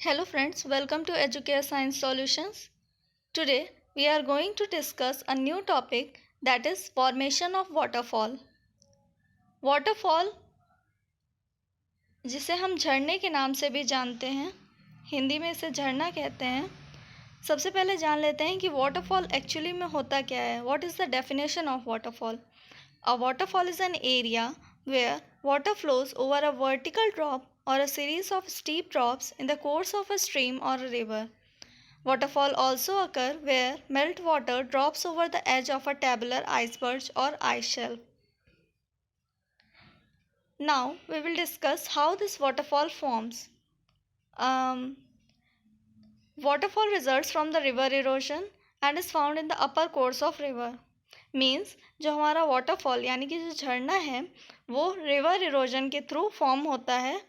Hello friends, welcome to Educare Science Solutions. Today we are going to discuss a new topic, that is formation of waterfall. Waterfall, जिसे हम झरने के नाम से भी जानते हैं, हिंदी में इसे झरना कहते हैं। सबसे पहले जान लेते हैं कि वाटरफॉल एक्चुअली में होता क्या है. What is the definition of waterfall? A waterfall is an area where water flows over a vertical drop or a series of steep drops in the course of a stream or a river. Waterfall also occur where meltwater drops over the edge of a tabular iceberg or ice shelf. Now we will discuss how this waterfall forms. Waterfall results from the river erosion and is found in the upper course of river. Means जो हमारा waterfall यानी कि जो झरना है वो river erosion के through form होता है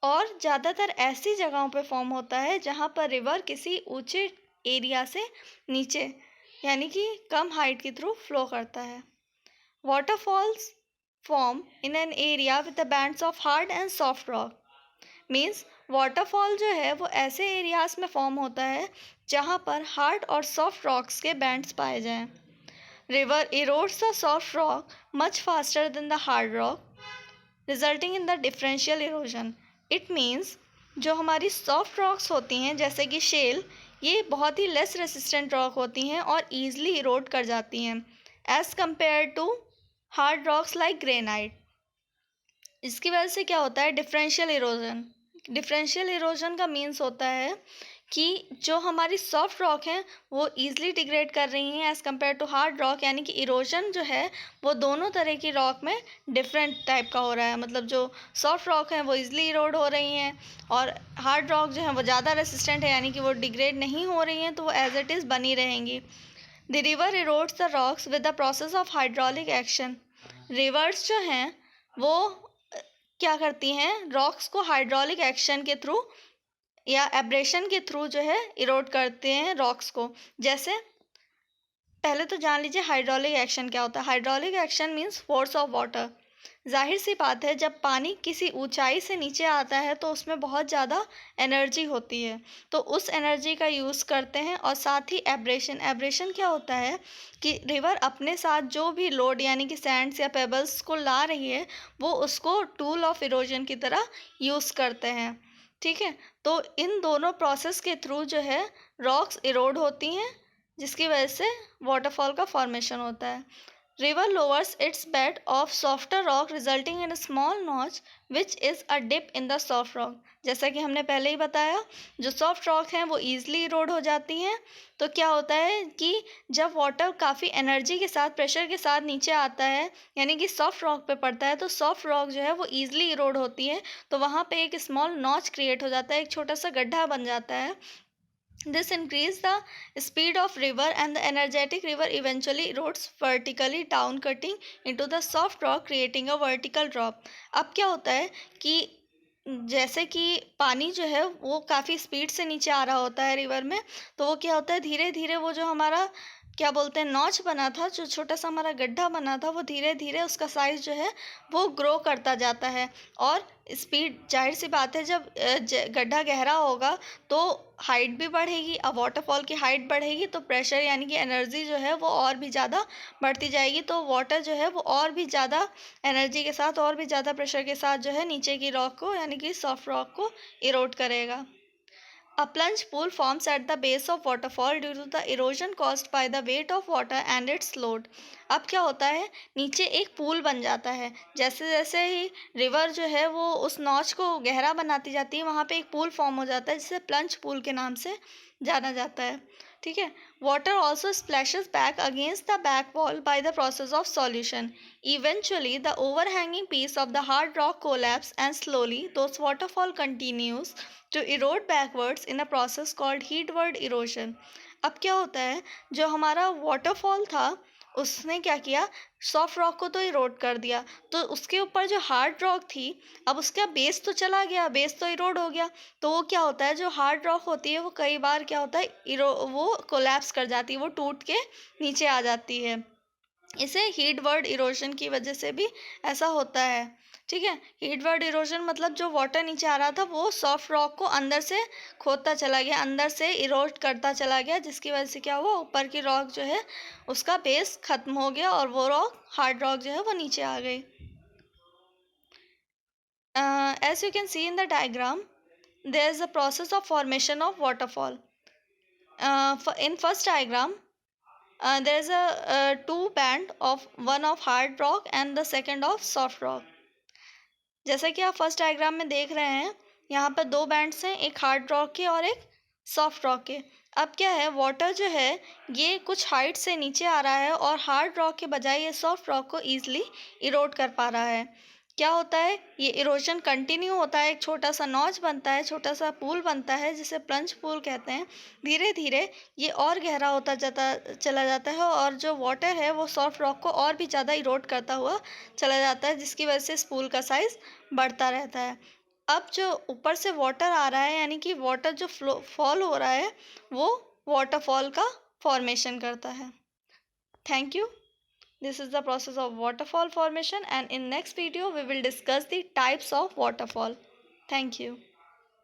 और ज़्यादातर ऐसी जगहों पे फॉर्म होता है जहाँ पर रिवर किसी ऊंचे एरिया से नीचे यानी कि कम हाइट के थ्रू फ्लो करता है. Waterfalls form in an area with the bands of hard and soft rock. Means waterfall जो है वो ऐसे एरियाज में फॉर्म होता है जहाँ पर हार्ड और सॉफ्ट रॉक्स के बैंड्स पाए जाएं. River erodes the soft rock much faster than the hard rock, resulting in the differential erosion. It means जो हमारी सॉफ्ट रॉक्स होती हैं जैसे कि शेल, ये बहुत ही लेस रेसिस्टेंट रॉक होती हैं और ईजिली इरोड कर जाती हैं as compared to hard rocks like granite. इसकी वजह से क्या होता है? Differential erosion. डिफरेंशियल इरोजन का मीन्स होता है कि जो हमारी सॉफ्ट रॉक हैं वो ईजिली डिग्रेड कर रही हैं as compared to hard rock, यानी कि इरोजन जो है वो दोनों तरह की रॉक में डिफरेंट टाइप का हो रहा है. मतलब जो सॉफ्ट रॉक हैं वो ईजिली इरोड हो रही हैं और हार्ड रॉक जो है वो ज़्यादा रेसिस्टेंट है यानी कि वो डिग्रेड नहीं हो रही हैं, तो वो एज इट इज़ बनी रहेंगी. The river erodes the rocks with the process of hydraulic action. Reverse जो हैं वो क्या करती हैं? रॉक्स को हाइड्रोलिक एक्शन के थ्रू या एब्रेशन के थ्रू जो है इरोड करते हैं रॉक्स को. जैसे पहले तो जान लीजिए हाइड्रोलिक एक्शन क्या होता है. Hydraulic action means force of water. जाहिर सी बात है जब पानी किसी ऊंचाई से नीचे आता है तो उसमें बहुत ज़्यादा एनर्जी होती है, तो उस एनर्जी का यूज़ करते हैं. और साथ ही एब्रेशन. एब्रेशन क्या होता है कि रिवर अपने साथ जो भी लोड यानी कि सैंड्स या पेबल्स को ला रही है वो उसको टूल ऑफ इरोजन की तरह यूज़ करते हैं. ठीक है, तो इन दोनों प्रोसेस के थ्रू जो है रॉक्स इरोड होती हैं जिसकी वजह से वाटरफॉल का फॉर्मेशन होता है. River lowers its bed of softer rock resulting in a small notch which is a dip in the soft rock. जैसा कि हमने पहले ही बताया जो सॉफ्ट रॉक हैं वो ईजिली इरोड हो जाती हैं. तो क्या होता है कि जब वाटर काफ़ी एनर्जी के साथ प्रेशर के साथ नीचे आता है यानी कि सॉफ्ट रॉक पे पड़ता है तो सॉफ्ट रॉक जो है वो ईजिली इरोड होती है, तो वहाँ पे एक स्मॉल नॉच क्रिएट हो जाता है, एक छोटा सा गड्ढा बन जाता है. This increases the speed of river and the energetic river eventually erodes vertically down cutting into the soft rock creating a vertical drop. अब क्या होता है कि जैसे कि पानी जो है वो काफ़ी स्पीड से नीचे आ रहा होता है रिवर में, तो वो क्या होता है धीरे धीरे वो जो हमारा क्या बोलते हैं नॉच बना था, जो छोटा सा हमारा गड्ढा बना था, वो धीरे धीरे उसका साइज़ जो है वो ग्रो करता जाता है. और स्पीड, जाहिर सी बात है जब गड्ढा गहरा होगा तो हाइट भी बढ़ेगी. अब वाटरफॉल की हाइट बढ़ेगी तो प्रेशर यानी कि एनर्जी जो है वो और भी ज़्यादा बढ़ती जाएगी, तो वाटर जो है वो और भी ज़्यादा एनर्जी के साथ और भी ज़्यादा प्रेशर के साथ जो है नीचे की रॉक को यानी कि सॉफ्ट रॉक को इरोड करेगा. A plunge pool forms at the base of waterfall due to the erosion caused by the weight of water and its load. अब क्या होता है नीचे एक पूल बन जाता है. जैसे जैसे ही रिवर जो है वो उस नॉच को गहरा बनाती जाती है वहाँ पे एक पूल फॉर्म हो जाता है जिसे प्लंज पूल के नाम से जाना जाता है. ठीक है. Water also splashes back against the back wall by the process of solution. Eventually, the overhanging piece of the hard rock collapses and slowly those waterfall continues to erode backwards in a process called headward erosion. अब क्या होता है जो हमारा waterfall था उसने क्या किया, सॉफ्ट रॉक को तो इरोड कर दिया, तो उसके ऊपर जो हार्ड रॉक थी अब उसका बेस तो चला गया, बेस तो इरोड हो गया, तो वो क्या होता है जो हार्ड रॉक होती है वो कई बार क्या होता है वो कोलैप्स कर जाती है, वो टूट के नीचे आ जाती है. इसे हीटवर्ड इरोजन की वजह से भी ऐसा होता है. ठीक है। हीटवर्ड इरोजन मतलब जो वाटर नीचे आ रहा था वो सॉफ्ट रॉक को अंदर से खोदता चला गया, अंदर से इरोड करता चला गया, जिसकी वजह से क्या हुआ, ऊपर की रॉक जो है उसका बेस खत्म हो गया और वो रॉक, हार्ड रॉक जो है वो नीचे आ गई। As you can see in the diagram, there is a process of formation of waterfall. In first diagram, there is a two band of one of hard rock and the second of soft rock. जैसा कि आप first diagram में देख रहे हैं, यहाँ पर दो बैंड्स हैं, एक हार्ड रॉक के और एक सॉफ्ट रॉक के। अब क्या है, वाटर जो है ये कुछ हाइट से नीचे आ रहा है और हार्ड रॉक के बजाय ये सॉफ्ट रॉक को ईजिली इरोड कर पा रहा है। क्या होता है, ये इरोजन कंटिन्यू होता है, एक छोटा सा नॉच बनता है, छोटा सा पूल बनता है जिसे प्लंज पूल कहते हैं। धीरे धीरे ये और गहरा होता चला जाता है और जो वाटर है वो सॉफ्ट रॉक को और भी ज़्यादा इरोड करता हुआ चला जाता है, जिसकी वजह से इस पूल का साइज़ बढ़ता रहता है। अब जो ऊपर से वाटर आ रहा है, यानी कि वाटर जो फॉल हो रहा है, वो वाटरफॉल का फॉर्मेशन करता है। Thank you. This is the process of waterfall formation, and in next video we will discuss the types of waterfall. Thank you.